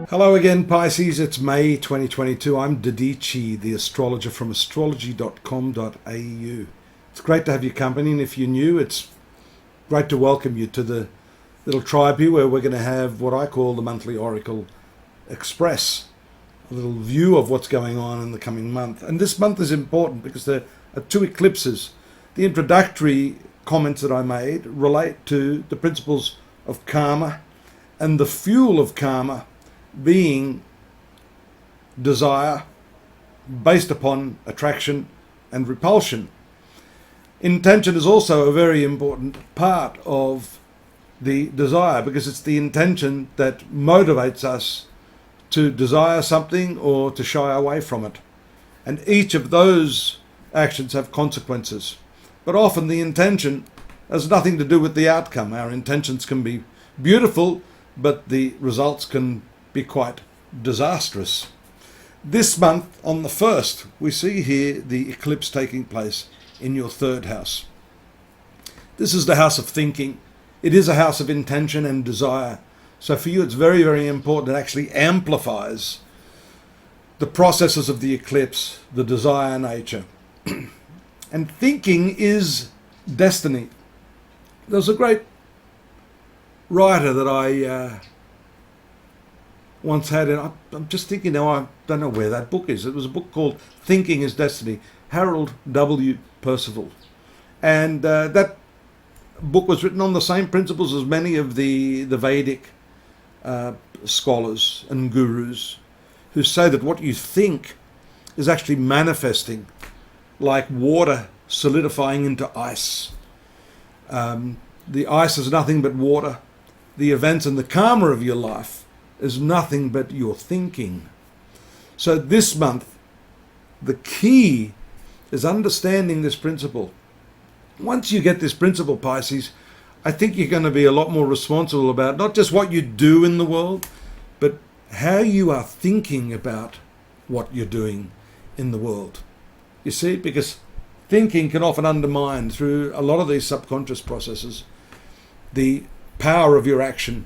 Hello again, Pisces. It's May 2022. I'm Dadici, the astrologer from astrology.com.au. It's great to have your company, and if you're new, it's great to welcome you to the little tribe here where we're going to have what I call the monthly Oracle Express, a little view of what's going on in the coming month. And this month is important because there are two eclipses. The introductory comments that I made relate to the principles of karma and the fuel of karma being desire based upon attraction and repulsion. Intention is also a very important part of the desire because it's the intention that motivates us to desire something or to shy away from it. And each of those actions have consequences. But often the intention has nothing to do with the outcome. Our intentions can be beautiful, but the results can be quite disastrous. This month, on the 1st, we see here the eclipse taking place in your 3rd house. This is the house of thinking. It is a house of intention and desire. So for you, it's very, very important. It actually amplifies the processes of the eclipse, the desire nature. And thinking is destiny. There's a great writer that I once had, and I'm just thinking now, I don't know where that book is. It was a book called Thinking is Destiny, Harold W. Percival. And that book was written on the same principles as many of the Vedic scholars and gurus who say that what you think is actually manifesting like water solidifying into ice. The ice is nothing but water. The events and the karma of your life is nothing but your thinking. So this month, the key is understanding this principle. Once you get this principle, Pisces, I think you're going to be a lot more responsible about not just what you do in the world, but how you are thinking about what you're doing in the world. You see, because thinking can often undermine, through a lot of these subconscious processes, the power of your action.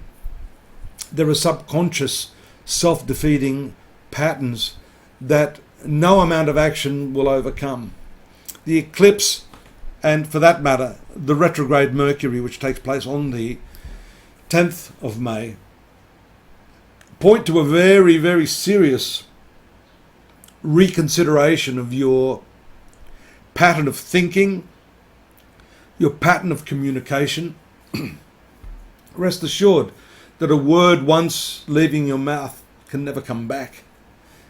There are subconscious self-defeating patterns that no amount of action will overcome. The eclipse, and for that matter, the retrograde Mercury, which takes place on the 10th of May, point to a very, very serious reconsideration of your pattern of thinking, your pattern of communication. Rest assured that a word once leaving your mouth can never come back.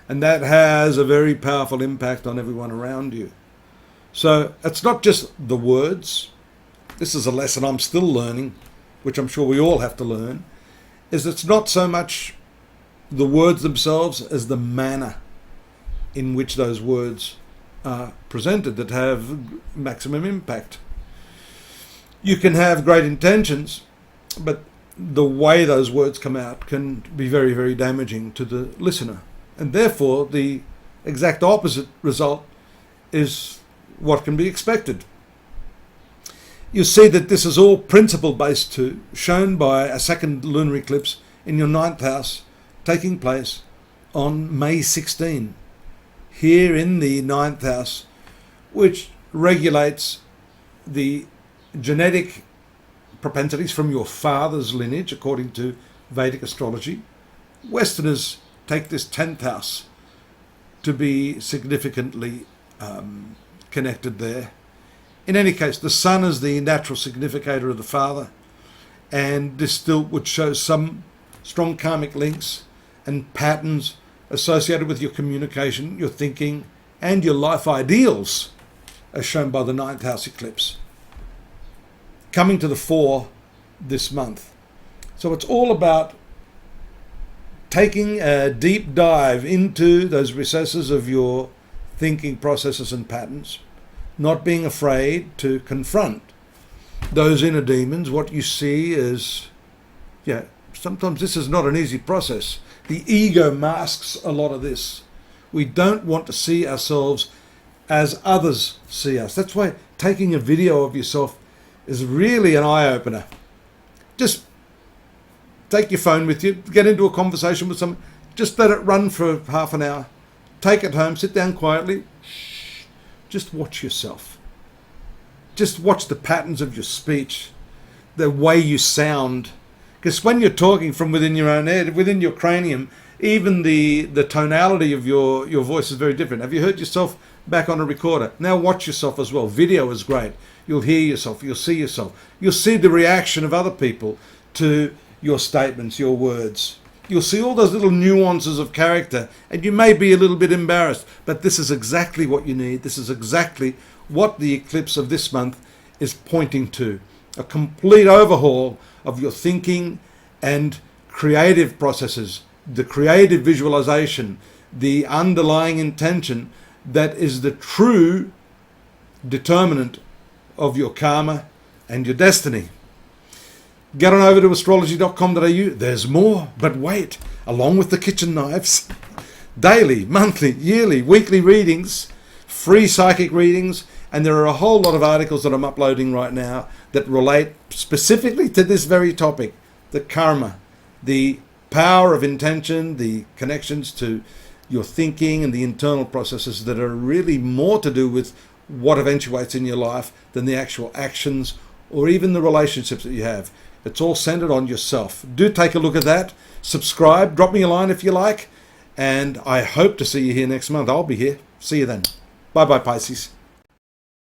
And that has a very powerful impact on everyone around you. So it's not just the words. This is a lesson I'm still learning, which I'm sure we all have to learn, is it's not so much the words themselves as the manner in which those words are presented that have maximum impact. You can have great intentions, but the way those words come out can be very, very damaging to the listener. And therefore, the exact opposite result is what can be expected. You see that this is all principle-based too, shown by a second lunar eclipse in your 9th house taking place on May 16, here in the 9th house, which regulates the genetic propensities from your father's lineage, according to Vedic astrology. Westerners take this 10th house to be significantly connected there. In any case, the sun is the natural significator of the father, and this still would show some strong karmic links and patterns associated with your communication, your thinking, and your life ideals, as shown by the 9th house eclipse coming to the fore this month. So it's all about taking a deep dive into those recesses of your thinking processes and patterns, not being afraid to confront those inner demons. What you see is, sometimes this is not an easy process. The ego masks a lot of this. We don't want to see ourselves as others see us. That's why taking a video of yourself is really an eye-opener. Just take your phone with you, get into a conversation with someone, Just let it run for half an hour. Take it home, sit down quietly. Shh. Just watch yourself. Just watch the patterns of your speech, the way you sound. Because when you're talking from within your own head, within your cranium, even the tonality of your voice is very different. Have you heard yourself back on a recorder? Now watch yourself as well. Video is great. You'll hear yourself. You'll see yourself. You'll see the reaction of other people to your statements, your words. You'll see all those little nuances of character, and you may be a little bit embarrassed, but this is exactly what you need. This is exactly what the eclipse of this month is pointing to. A complete overhaul of your thinking and creative processes, the creative visualization, the underlying intention that is the true determinant of your karma and your destiny. Get on over to astrology.com.au. There's more, but wait, along with the kitchen knives, daily, monthly, yearly, weekly readings, free psychic readings, and there are a whole lot of articles that I'm uploading right now that relate specifically to this very topic, the karma, the power of intention, the connections to your thinking and the internal processes that are really more to do with what eventuates in your life than the actual actions or even the relationships that you have. It's all centered on yourself. Do take a look at that. Subscribe. Drop me a line if you like. And I hope to see you here next month. I'll be here. See you then. Bye-bye, Pisces.